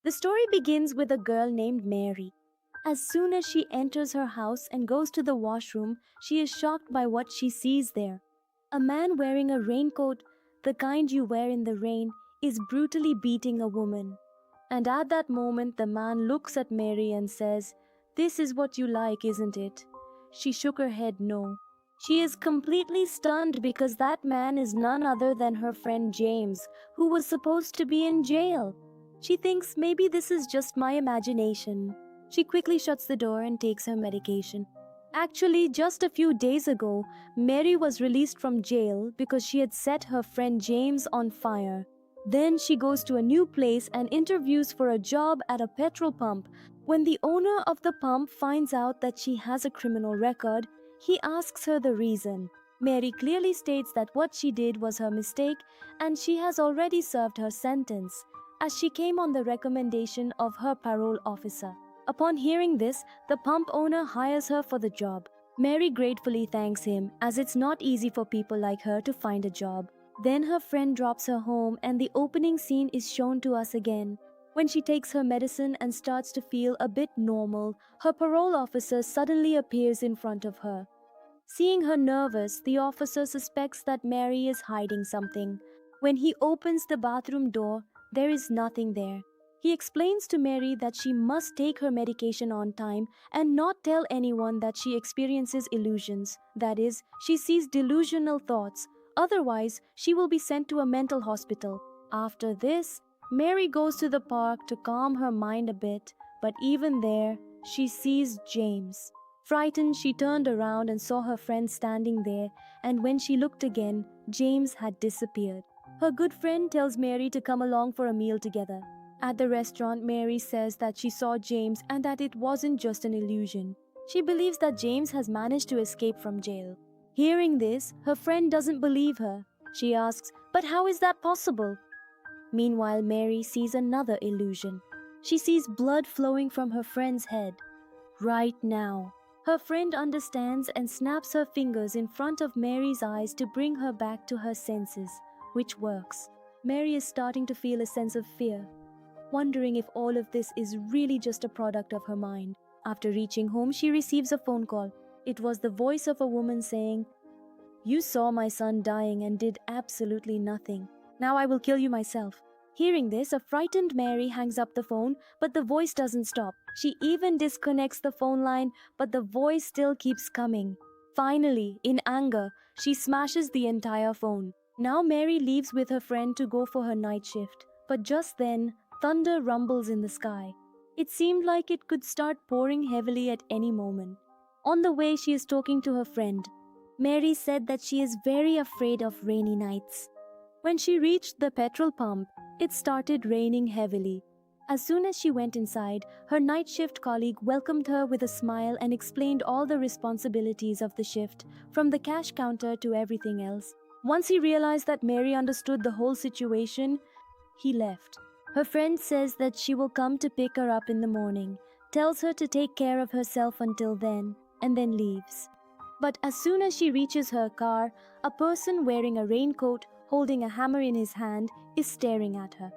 The story begins with a girl named Mary. As soon as she enters her house and goes to the washroom, she is shocked by what she sees there. A man wearing a raincoat, the kind you wear in the rain, is brutally beating a woman. And at that moment, the man looks at Mary and says, "This is what you like, isn't it?" She shook her head no. She is completely stunned because that man is none other than her friend James, who was supposed to be in jail. She thinks maybe this is just my imagination. She quickly shuts the door and takes her medication. Actually, just a few days ago, Mary was released from jail because she had set her friend James on fire. Then she goes to a new place and interviews for a job at a petrol pump. When the owner of the pump finds out that she has a criminal record, he asks her the reason. Mary clearly states that what she did was her mistake and she has already served her sentence, as she came on the recommendation of her parole officer. Upon hearing this, the pump owner hires her for the job. Mary gratefully thanks him, as it's not easy for people like her to find a job. Then her friend drops her home and the opening scene is shown to us again. When she takes her medicine and starts to feel a bit normal, her parole officer suddenly appears in front of her. Seeing her nervous, the officer suspects that Mary is hiding something. When he opens the bathroom door, there is nothing there. He explains to Mary that she must take her medication on time and not tell anyone that she experiences illusions. That is, she sees delusional thoughts. Otherwise, she will be sent to a mental hospital. After this, Mary goes to the park to calm her mind a bit, but even there, she sees James. Frightened, she turned around and saw her friend standing there, and when she looked again, James had disappeared. Her good friend tells Mary to come along for a meal together. At the restaurant, Mary says that she saw James and that it wasn't just an illusion. She believes that James has managed to escape from jail. Hearing this, her friend doesn't believe her. She asks, "But how is that possible?" Meanwhile, Mary sees another illusion. She sees blood flowing from her friend's head. Right now. Her friend understands and snaps her fingers in front of Mary's eyes to bring her back to her senses, which works. Mary is starting to feel a sense of fear, wondering if all of this is really just a product of her mind. After reaching home, she receives a phone call. It was the voice of a woman saying, "You saw my son dying and did absolutely nothing. Now I will kill you myself." Hearing this, a frightened Mary hangs up the phone, but the voice doesn't stop. She even disconnects the phone line, but the voice still keeps coming. Finally, in anger, she smashes the entire phone. Now Mary leaves with her friend to go for her night shift. But just then, thunder rumbles in the sky. It seemed like it could start pouring heavily at any moment. On the way, she is talking to her friend. Mary said that she is very afraid of rainy nights. When she reached the petrol pump, it started raining heavily. As soon as she went inside, her night shift colleague welcomed her with a smile and explained all the responsibilities of the shift, from the cash counter to everything else. Once he realized that Mary understood the whole situation, he left. Her friend says that she will come to pick her up in the morning, tells her to take care of herself until then, and then leaves. But as soon as she reaches her car, a person wearing a raincoat, holding a hammer in his hand, is staring at her.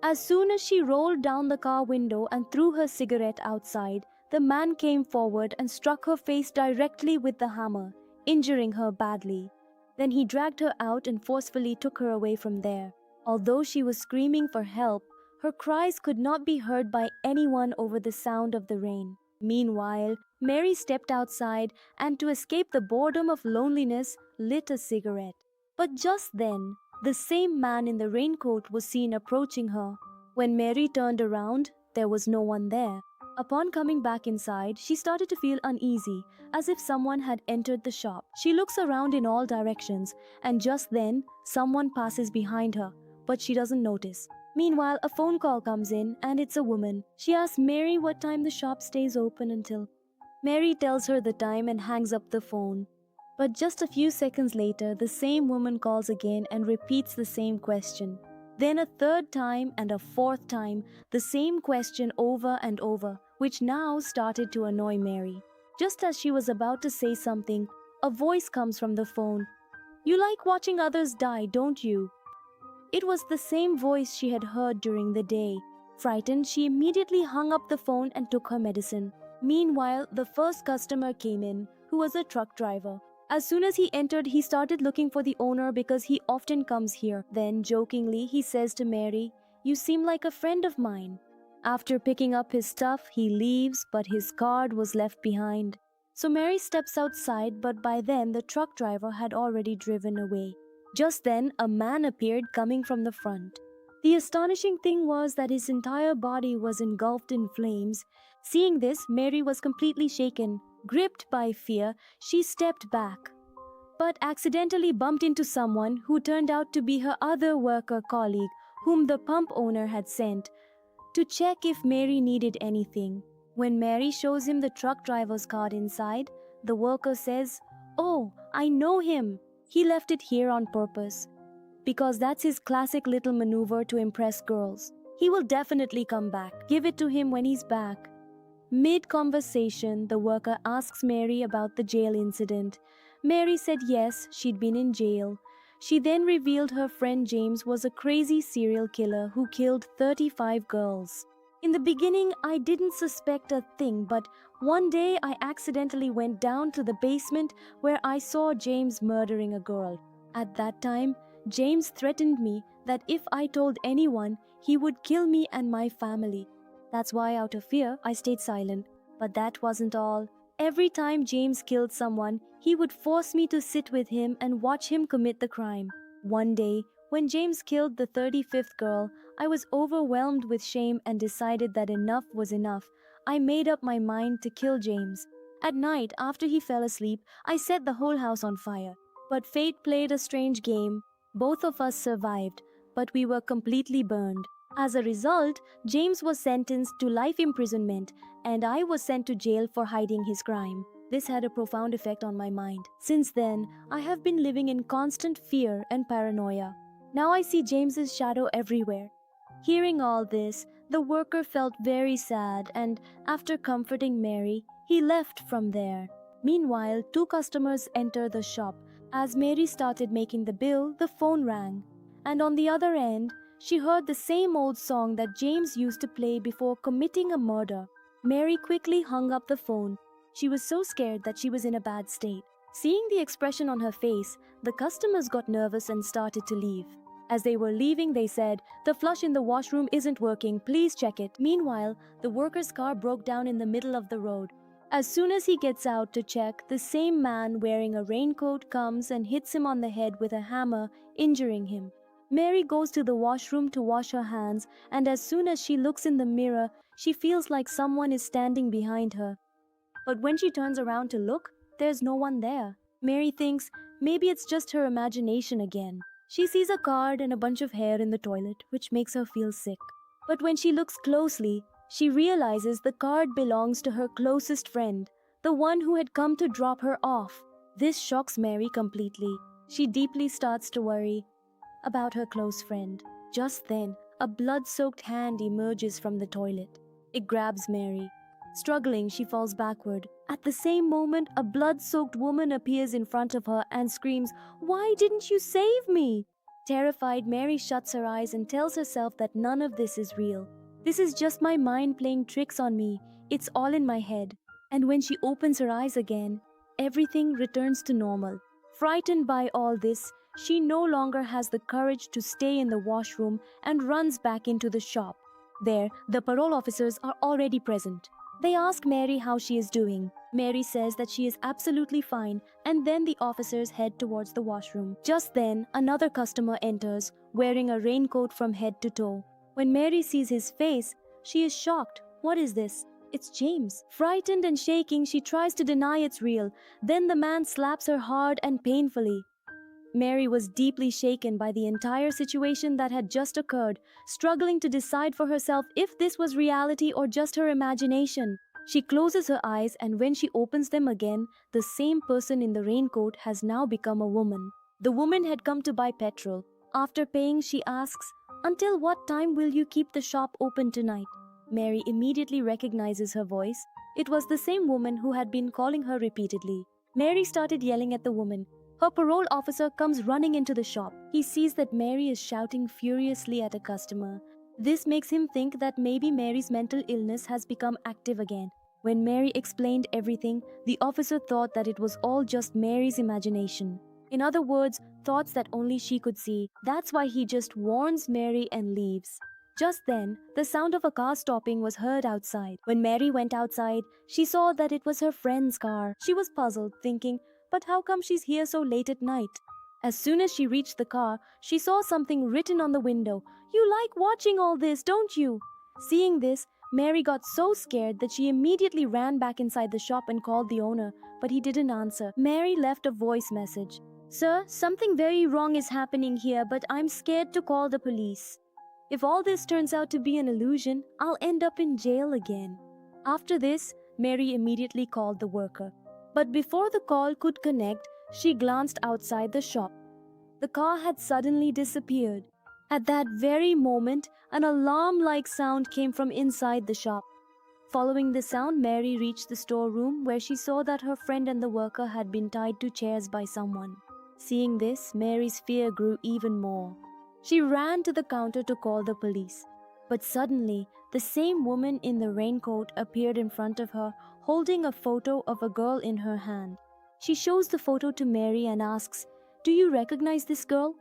As soon as she rolled down the car window and threw her cigarette outside, the man came forward and struck her face directly with the hammer, injuring her badly. Then he dragged her out and forcefully took her away from there. Although she was screaming for help, her cries could not be heard by anyone over the sound of the rain. Meanwhile, Mary stepped outside and, to escape the boredom of loneliness, lit a cigarette. But just then, the same man in the raincoat was seen approaching her. When Mary turned around, there was no one there. Upon coming back inside, she started to feel uneasy, as if someone had entered the shop. She looks around in all directions, and just then, someone passes behind her, but she doesn't notice. Meanwhile, a phone call comes in, and it's a woman. She asks Mary what time the shop stays open until. Mary tells her the time and hangs up the phone. But just a few seconds later, the same woman calls again and repeats the same question. Then a third time and a fourth time, the same question over and over, which now started to annoy Mary. Just as she was about to say something, a voice comes from the phone. "You like watching others die, don't you?" It was the same voice she had heard during the day. Frightened, she immediately hung up the phone and took her medicine. Meanwhile, the first customer came in, who was a truck driver. As soon as he entered, he started looking for the owner because he often comes here. Then, jokingly, he says to Mary, "You seem like a friend of mine." After picking up his stuff, he leaves, but his card was left behind. So Mary steps outside, but by then the truck driver had already driven away. Just then, a man appeared coming from the front. The astonishing thing was that his entire body was engulfed in flames. Seeing this, Mary was completely shaken. Gripped by fear, she stepped back, but accidentally bumped into someone who turned out to be her other worker colleague, whom the pump owner had sent to check if Mary needed anything. When Mary shows him the truck driver's card inside, the worker says, "Oh, I know him. He left it here on purpose." Because that's his classic little maneuver to impress girls. He will definitely come back. Give it to him when he's back. Mid-conversation, the worker asks Mary about the jail incident. Mary said yes, she'd been in jail. She then revealed her friend James was a crazy serial killer who killed 35 girls. In the beginning, I didn't suspect a thing, but one day I accidentally went down to the basement where I saw James murdering a girl. At that time, James threatened me that if I told anyone, he would kill me and my family. That's why, out of fear, I stayed silent. But that wasn't all. Every time James killed someone, he would force me to sit with him and watch him commit the crime. One day, when James killed the 35th girl, I was overwhelmed with shame and decided that enough was enough. I made up my mind to kill James. At night, after he fell asleep, I set the whole house on fire. But fate played a strange game. Both of us survived, but we were completely burned. As a result, James was sentenced to life imprisonment, and I was sent to jail for hiding his crime. This had a profound effect on my mind. Since then, I have been living in constant fear and paranoia. Now I see James's shadow everywhere. Hearing all this, the worker felt very sad, and after comforting Mary, he left from there. Meanwhile, two customers enter the shop. As Mary started making the bill, the phone rang. And on the other end, she heard the same old song that James used to play before committing a murder. Mary quickly hung up the phone. She was so scared that she was in a bad state. Seeing the expression on her face, the customers got nervous and started to leave. As they were leaving, they said, "The flush in the washroom isn't working, please check it." Meanwhile, the worker's car broke down in the middle of the road. As soon as he gets out to check, the same man wearing a raincoat comes and hits him on the head with a hammer, injuring him. Mary goes to the washroom to wash her hands, and as soon as she looks in the mirror, she feels like someone is standing behind her. But when she turns around to look, there's no one there. Mary thinks maybe it's just her imagination again. She sees a card and a bunch of hair in the toilet, which makes her feel sick. But when she looks closely, she realizes the card belongs to her closest friend, the one who had come to drop her off. This shocks Mary completely. She deeply starts to worry about her close friend. Just then, a blood-soaked hand emerges from the toilet. It grabs Mary. Struggling, she falls backward. At the same moment, a blood-soaked woman appears in front of her and screams, "Why didn't you save me?" Terrified, Mary shuts her eyes and tells herself that none of this is real. This is just my mind playing tricks on me. It's all in my head. And when she opens her eyes again, everything returns to normal. Frightened by all this, she no longer has the courage to stay in the washroom and runs back into the shop. There, the parole officers are already present. They ask Mary how she is doing. Mary says that she is absolutely fine, and then the officers head towards the washroom. Just then, another customer enters, wearing a raincoat from head to toe. When Mary sees his face, she is shocked. What is this? It's James. Frightened and shaking, she tries to deny it's real. Then the man slaps her hard and painfully. Mary was deeply shaken by the entire situation that had just occurred, struggling to decide for herself if this was reality or just her imagination. She closes her eyes, and when she opens them again, the same person in the raincoat has now become a woman. The woman had come to buy petrol. After paying, she asks, "Until what time will you keep the shop open tonight?" Mary immediately recognizes her voice. It was the same woman who had been calling her repeatedly. Mary started yelling at the woman. Her parole officer comes running into the shop. He sees that Mary is shouting furiously at a customer. This makes him think that maybe Mary's mental illness has become active again. When Mary explained everything, the officer thought that it was all just Mary's imagination. In other words, thoughts that only she could see. That's why he just warns Mary and leaves. Just then, the sound of a car stopping was heard outside. When Mary went outside, she saw that it was her friend's car. She was puzzled, thinking, but how come she's here so late at night? As soon as she reached the car, she saw something written on the window. "You like watching all this, don't you?" Seeing this, Mary got so scared that she immediately ran back inside the shop and called the owner, but he didn't answer. Mary left a voice message. "Sir, something very wrong is happening here, but I'm scared to call the police. If all this turns out to be an illusion, I'll end up in jail again." After this, Mary immediately called the worker. But before the call could connect, she glanced outside the shop. The car had suddenly disappeared. At that very moment, an alarm-like sound came from inside the shop. Following the sound, Mary reached the storeroom where she saw that her friend and the worker had been tied to chairs by someone. Seeing this, Mary's fear grew even more. She ran to the counter to call the police. But suddenly, the same woman in the raincoat appeared in front of her, holding a photo of a girl in her hand. She shows the photo to Mary and asks, "Do you recognize this girl?"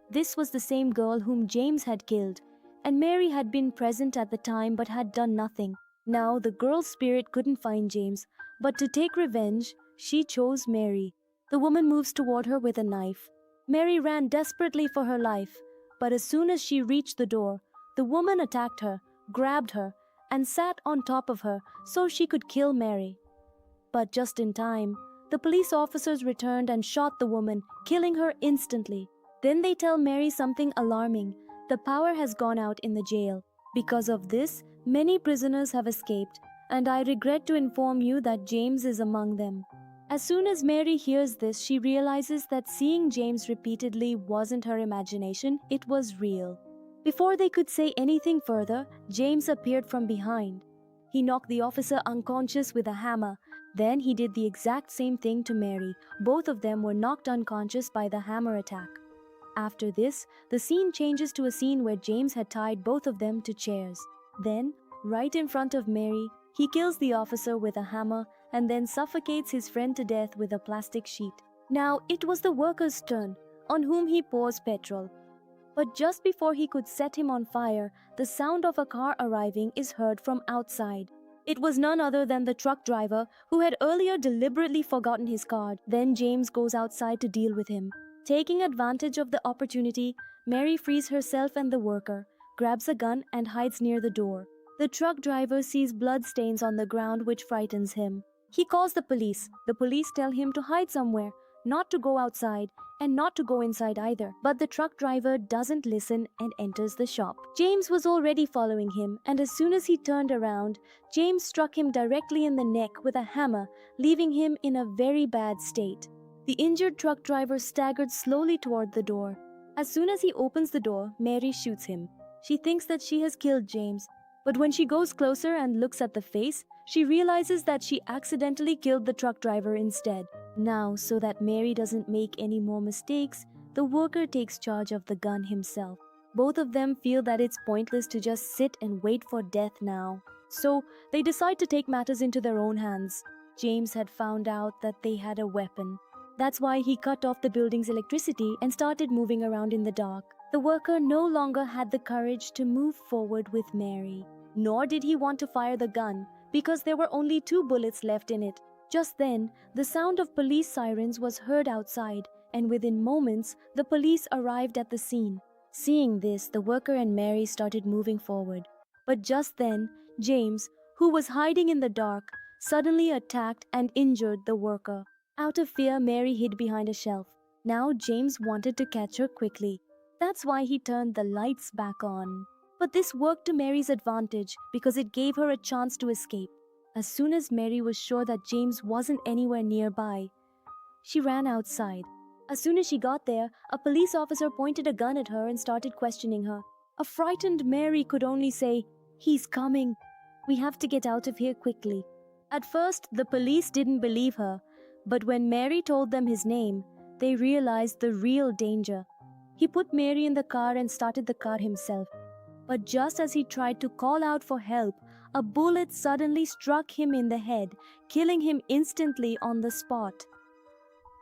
This was the same girl whom James had killed, and Mary had been present at the time but had done nothing. Now the girl's spirit couldn't find James, but to take revenge, she chose Mary. The woman moves toward her with a knife. Mary ran desperately for her life, but as soon as she reached the door, the woman attacked her, grabbed her, and sat on top of her so she could kill Mary. But just in time, the police officers returned and shot the woman, killing her instantly. Then they tell Mary something alarming. The power has gone out in the jail. Because of this, many prisoners have escaped, and I regret to inform you that James is among them. As soon as Mary hears this, she realizes that seeing James repeatedly wasn't her imagination, it was real. Before they could say anything further, James appeared from behind. He knocked the officer unconscious with a hammer. Then he did the exact same thing to Mary. Both of them were knocked unconscious by the hammer attack. After this, the scene changes to a scene where James had tied both of them to chairs. Then, right in front of Mary, he kills the officer with a hammer and then suffocates his friend to death with a plastic sheet. Now, it was the worker's turn, on whom he pours petrol. But just before he could set him on fire, the sound of a car arriving is heard from outside. It was none other than the truck driver who had earlier deliberately forgotten his card. Then James goes outside to deal with him. Taking advantage of the opportunity, Mary frees herself and the worker, grabs a gun and hides near the door. The truck driver sees blood stains on the ground which frightens him. He calls the police. The police tell him to hide somewhere, not to go outside, and not to go inside either. But the truck driver doesn't listen and enters the shop. James was already following him, and as soon as he turned around, James struck him directly in the neck with a hammer, leaving him in a very bad state. The injured truck driver staggered slowly toward the door. As soon as he opens the door, Mary shoots him. She thinks that she has killed James, but when she goes closer and looks at the face, she realizes that she accidentally killed the truck driver instead. Now, so that Mary doesn't make any more mistakes, the worker takes charge of the gun himself. Both of them feel that it's pointless to just sit and wait for death now. So, they decide to take matters into their own hands. James had found out that they had a weapon. That's why he cut off the building's electricity and started moving around in the dark. The worker no longer had the courage to move forward with Mary. Nor did he want to fire the gun, because there were only 2 bullets left in it. Just then, the sound of police sirens was heard outside, and within moments, the police arrived at the scene. Seeing this, the worker and Mary started moving forward. But just then, James, who was hiding in the dark, suddenly attacked and injured the worker. Out of fear, Mary hid behind a shelf. Now James wanted to catch her quickly. That's why he turned the lights back on. But this worked to Mary's advantage because it gave her a chance to escape. As soon as Mary was sure that James wasn't anywhere nearby, she ran outside. As soon as she got there, a police officer pointed a gun at her and started questioning her. A frightened Mary could only say, "He's coming. We have to get out of here quickly." At first, the police didn't believe her, but when Mary told them his name, they realized the real danger. He put Mary in the car and started the car himself. But just as he tried to call out for help, a bullet suddenly struck him in the head, killing him instantly on the spot.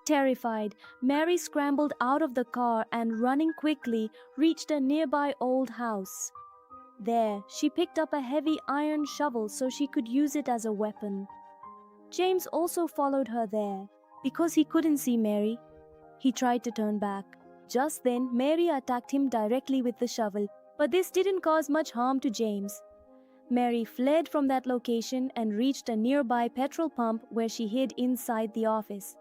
Terrified, Mary scrambled out of the car and, running quickly, reached a nearby old house. There, she picked up a heavy iron shovel so she could use it as a weapon. James also followed her there. Because he couldn't see Mary, he tried to turn back. Just then, Mary attacked him directly with the shovel, but this didn't cause much harm to James. Mary fled from that location and reached a nearby petrol pump where she hid inside the office.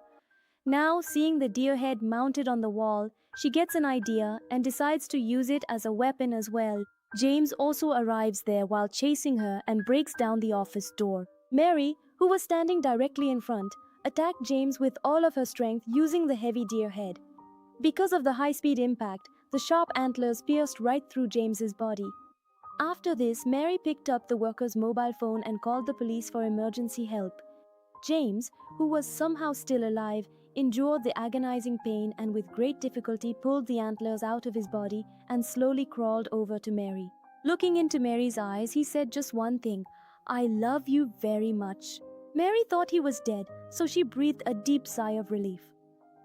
Now, seeing the deer head mounted on the wall, she gets an idea and decides to use it as a weapon as well. James also arrives there while chasing her and breaks down the office door. Mary, who was standing directly in front, attacked James with all of her strength using the heavy deer head. Because of the high-speed impact, the sharp antlers pierced right through James's body. After this, Mary picked up the worker's mobile phone and called the police for emergency help. James, who was somehow still alive, endured the agonizing pain and with great difficulty pulled the antlers out of his body and slowly crawled over to Mary. Looking into Mary's eyes, he said just one thing: "I love you very much." Mary thought he was dead, so she breathed a deep sigh of relief.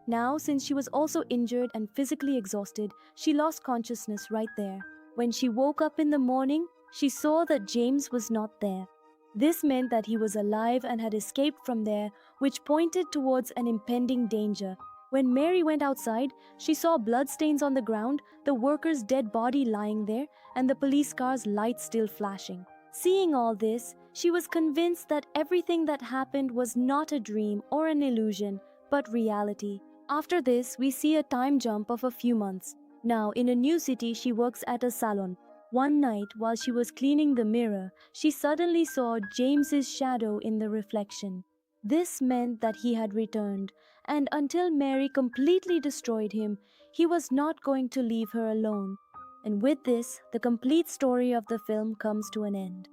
Now, since she was also injured and physically exhausted, she lost consciousness right there. When she woke up in the morning, she saw that James was not there. This meant that he was alive and had escaped from there, which pointed towards an impending danger. When Mary went outside, she saw bloodstains on the ground, the worker's dead body lying there, and the police car's lights still flashing. Seeing all this, she was convinced that everything that happened was not a dream or an illusion, but reality. After this, we see a time jump of a few months. Now, in a new city, she works at a salon. One night, while she was cleaning the mirror, she suddenly saw James's shadow in the reflection. This meant that he had returned, and until Mary completely destroyed him, he was not going to leave her alone. And with this, the complete story of the film comes to an end.